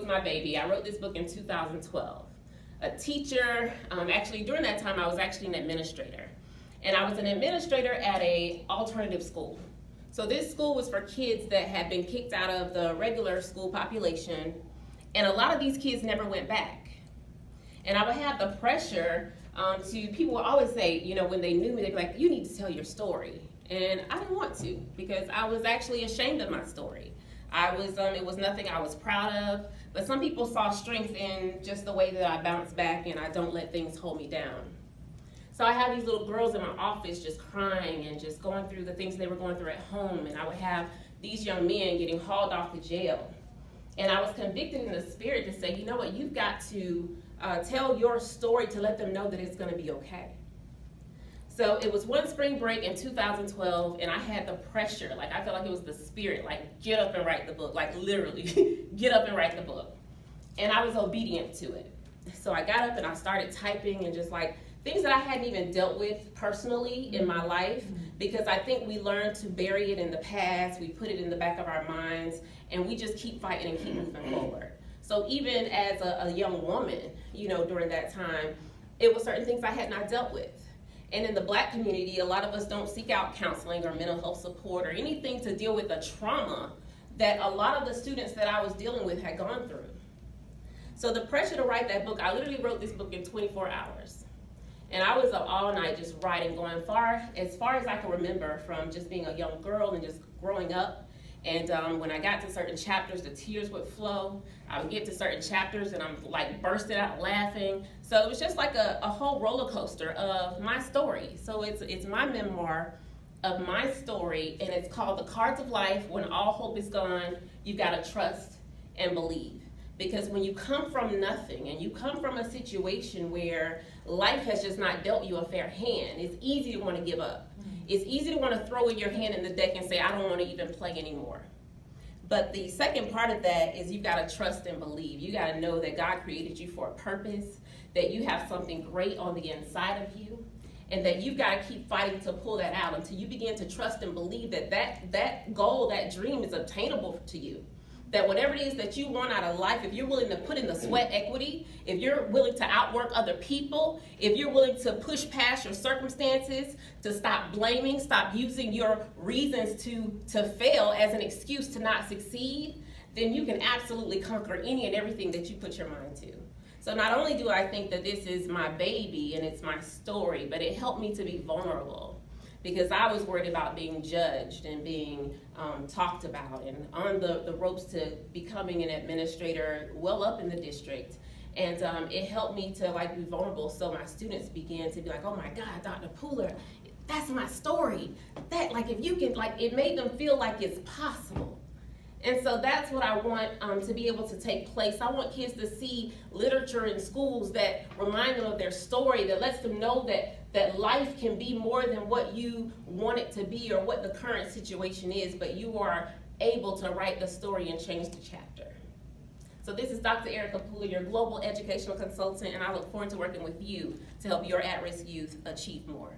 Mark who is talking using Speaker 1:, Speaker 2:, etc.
Speaker 1: my baby. I wrote this book in 2012. A teacher, actually during that time I was actually an administrator. And I was an administrator at a alternative school. So this school was for kids that had been kicked out of the regular school population, and a lot of these kids never went back. And I would have the pressure people would always say, you know, when they knew me, they'd be like, you need to tell your story. And I didn't want to, because I was actually ashamed of my story. It was nothing I was proud of, but some people saw strength in just the way that I bounce back and I don't let things hold me down. So I had these little girls in my office just crying and just going through the things they were going through at home, and I would have these young men getting hauled off to jail. And I was convicted in the spirit to say, you know what, you've got to tell your story to let them know that it's gonna be okay. So it was one spring break in 2012, and I had the pressure, like I felt like it was the spirit, like get up and write the book, like literally, get up and write the book. And I was obedient to it. So I got up and I started typing and just like things that I hadn't even dealt with personally in my life, because I think we learn to bury it in the past, we put it in the back of our minds, and we just keep fighting and keep moving forward. So even as a young woman, you know, during that time, it was certain things I had not dealt with. And in the Black community, a lot of us don't seek out counseling or mental health support or anything to deal with the trauma that a lot of the students that I was dealing with had gone through. So the pressure to write that book, I literally wrote this book in 24 hours. And I was up all night just writing, going as far as I can remember from just being a young girl and just growing up. And when I got to certain chapters, the tears would flow. I would get to certain chapters and I'm like bursting out laughing. So it was just like a whole roller coaster of my story. So it's my memoir of my story, and it's called The Cards of Life. When all hope is gone, you've got to trust and believe. Because when you come from nothing and you come from a situation where life has just not dealt you a fair hand, it's easy to want to give up. It's easy to want to throw in your hand in the deck and say, I don't want to even play anymore. But the second part of that is you've got to trust and believe. You got to know that God created you for a purpose, that you have something great on the inside of you, and that you've got to keep fighting to pull that out until you begin to trust and believe that that goal, that dream is obtainable to you. That whatever it is that you want out of life, if you're willing to put in the sweat equity, if you're willing to outwork other people, if you're willing to push past your circumstances, to stop blaming, stop using your reasons to fail as an excuse to not succeed, then you can absolutely conquer any and everything that you put your mind to. So not only do I think that this is my baby and it's my story, but it helped me to be vulnerable. Because I was worried about being judged and being talked about and on the ropes to becoming an administrator well up in the district. And it helped me to like be vulnerable, so my students began to be like, oh my God, Dr. Pooler, that's my story. That, like, if you can, like, it made them feel like it's possible. And so that's what I want to be able to take place. I want kids to see literature in schools that remind them of their story, that lets them know that life can be more than what you want it to be or what the current situation is, but you are able to write the story and change the chapter. So this is Dr. Erica Pooler, your global educational consultant, and I look forward to working with you to help your at-risk youth achieve more.